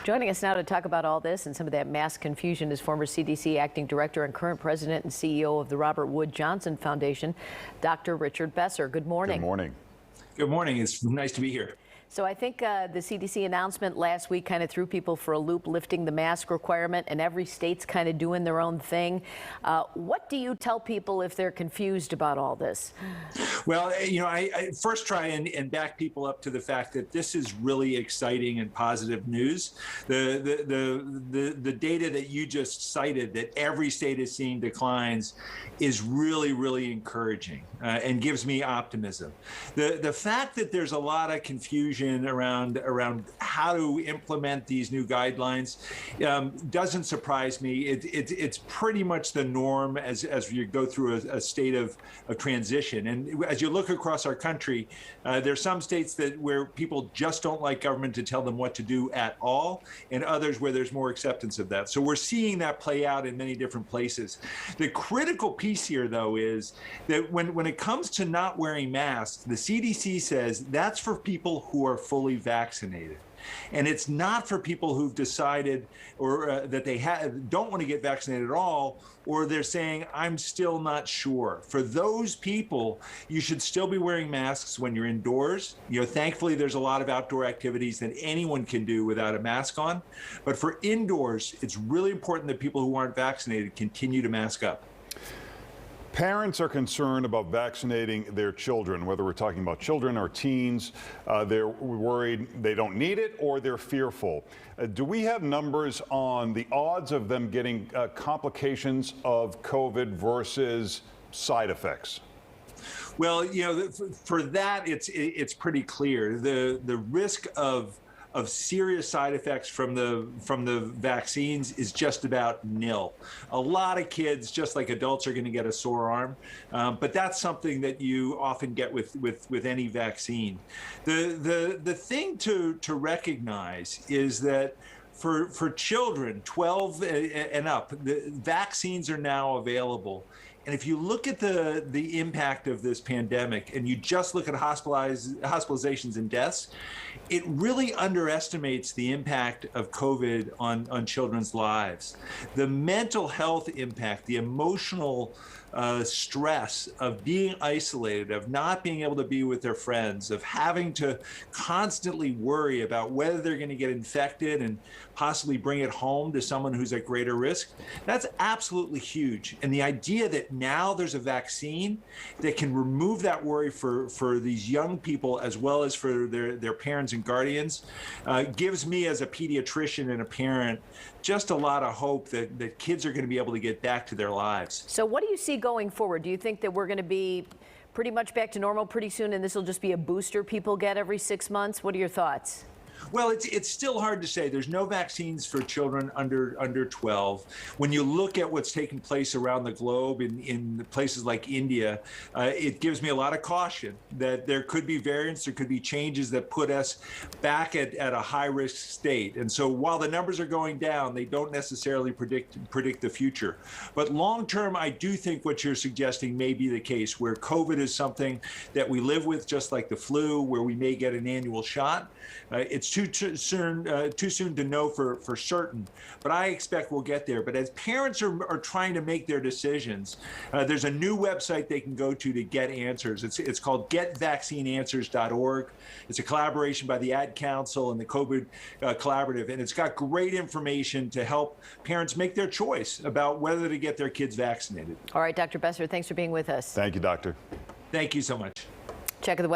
Joining us now to talk about all this and some of that mask confusion is former CDC acting director and current president and CEO of the Robert Wood Johnson Foundation, Dr. Richard Besser. Good morning. Good morning. Good morning. It's nice to be here. So I think the CDC announcement last week kind of threw people for a loop, lifting the mask requirement, and every state's kind of doing their own thing. What do you tell people if they're confused about all this? Well, I first try and back people up to the fact that this is really exciting and positive news. The data that you just cited, that every state is seeing declines, is really, really encouraging and gives me optimism. The fact that there's a lot of confusion around how to implement these new guidelines doesn't surprise me. It's pretty much the norm as you go through a state of transition. And as you look across our country, there's some states where people just don't like government to tell them what to do at all, and others where there's more acceptance of that. So we're seeing that play out in many different places. The critical piece here, though, is that when it comes to not wearing masks, the CDC says that's for people who are fully vaccinated. And it's not for people who've decided or that they don't want to get vaccinated at all, or they're saying, I'm still not sure. For those people, you should still be wearing masks when you're indoors. Thankfully, there's a lot of outdoor activities that anyone can do without a mask on. But for indoors, it's really important that people who aren't vaccinated continue to mask up. Parents are concerned about vaccinating their children, whether we're talking about children or teens. They're worried they don't need it or they're fearful. Do we have numbers on the odds of them getting complications of COVID versus side effects? Well, for that, it's pretty clear. The risk of serious side effects from the vaccines is just about nil. A lot of kids, just like adults, are going to get a sore arm, but that's something that you often get with any vaccine. The thing to recognize is that for children 12 and up, the vaccines are now available. And if you look at the impact of this pandemic and you just look at hospitalizations and deaths, it really underestimates the impact of COVID on children's lives. The mental health impact, the emotional stress of being isolated, of not being able to be with their friends, of having to constantly worry about whether they're going to get infected and possibly bring it home to someone who's at greater risk, that's absolutely huge. And the idea that now there's a vaccine that can remove that worry for these young people as well as for their parents and guardians gives me, as a pediatrician and a parent, just a lot of hope that kids are going to be able to get back to their lives. So what do you see going forward? Do you think that we're going to be pretty much back to normal pretty soon and this will just be a booster people get every 6 months? What are your thoughts? Well, it's still hard to say. There's no vaccines for children under 12. When you look at what's taking place around the globe in places like India, it gives me a lot of caution that there could be variants, there could be changes that put us back at a high-risk state. And so while the numbers are going down, they don't necessarily predict the future. But long-term, I do think what you're suggesting may be the case, where COVID is something that we live with, just like the flu, where we may get an annual shot. It's too soon to know for certain, but I expect we'll get there. But as parents are trying to make their decisions, there's a new website they can go to get answers. It's called getvaccineanswers.org. It's a collaboration by the Ad Council and the COVID Collaborative, and it's got great information to help parents make their choice about whether to get their kids vaccinated. All right, Dr. Besser, thanks for being with us. Thank you, Doctor. Thank you so much. Check the